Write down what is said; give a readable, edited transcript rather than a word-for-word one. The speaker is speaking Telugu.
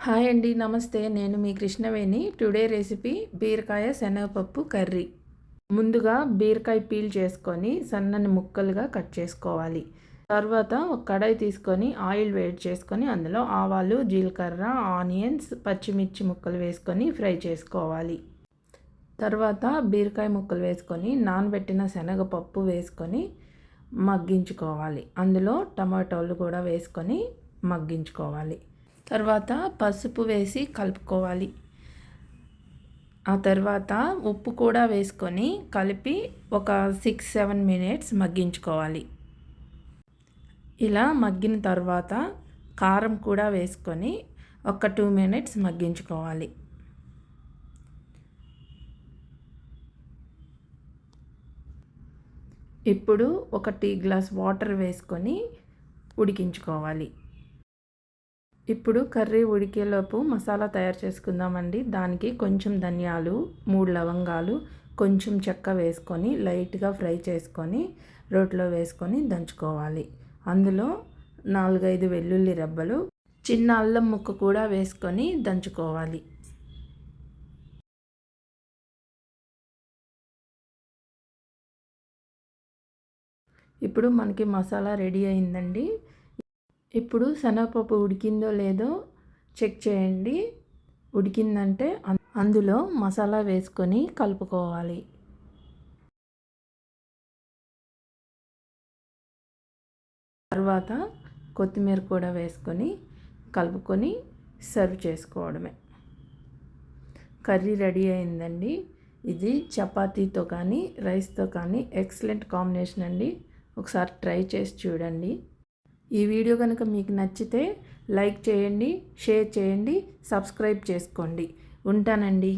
హాయ్ అండి, నమస్తే. నేను మీ కృష్ణవేణి. టుడే రెసిపీ బీరకాయ శనగపప్పు కర్రీ. ముందుగా బీరకాయ పీల్ చేసుకొని సన్నని ముక్కలుగా కట్ చేసుకోవాలి. తర్వాత ఒక కడాయి తీసుకొని ఆయిల్ వేడి చేసుకొని అందులో ఆవాలు, జీలకర్ర, ఆనియన్స్, పచ్చిమిర్చి ముక్కలు వేసుకొని ఫ్రై చేసుకోవాలి. తర్వాత బీరకాయ ముక్కలు వేసుకొని నానబెట్టిన శనగపప్పు వేసుకొని మగ్గించుకోవాలి. అందులో టమాటోలు కూడా వేసుకొని మగ్గించుకోవాలి. తర్వాత పసుపు వేసి కలుపుకోవాలి. ఆ తర్వాత ఉప్పు కూడా వేసుకొని కలిపి ఒక 6-7 మినిట్స్ మగ్గించుకోవాలి. ఇలా మగ్గిన తర్వాత కారం కూడా వేసుకొని ఒక 2 మినిట్స్ మగ్గించుకోవాలి. ఇప్పుడు ఒక టీ గ్లాస్ వాటర్ వేసుకొని ఉడికించుకోవాలి. ఇప్పుడు కర్రీ ఉడికేలోపు మసాలా తయారు చేసుకుందామండి. దానికి కొంచెం ధనియాలు, 3 లవంగాలు, కొంచెం చెక్క వేసుకొని లైట్గా ఫ్రై చేసుకొని రోట్లో వేసుకొని దంచుకోవాలి. అందులో 4-5 వెల్లుల్లి రెబ్బలు, చిన్న అల్లం ముక్క కూడా వేసుకొని దంచుకోవాలి. ఇప్పుడు మనకి మసాలా రెడీ అయిందండి. ఇప్పుడు శనగపప్పు ఉడికిందో లేదో చెక్ చేయండి. ఉడికిందంటే అందులో మసాలా వేసుకొని కలుపుకోవాలి. తర్వాత కొత్తిమీర కూడా వేసుకొని కలుపుకొని సర్వ్ చేసుకోవడమే. కర్రీ రెడీ అయిందండి. ఇది చపాతీతో కానీ రైస్తో కానీ ఎక్సలెంట్ కాంబినేషన్ అండి. ఒకసారి ట్రై చేసి చూడండి. ఈ వీడియో కనుక మీకు నచ్చితే లైక్ చేయండి, షేర్ చేయండి, సబ్స్క్రైబ్ చేసుకోండి. ఉంటానండి.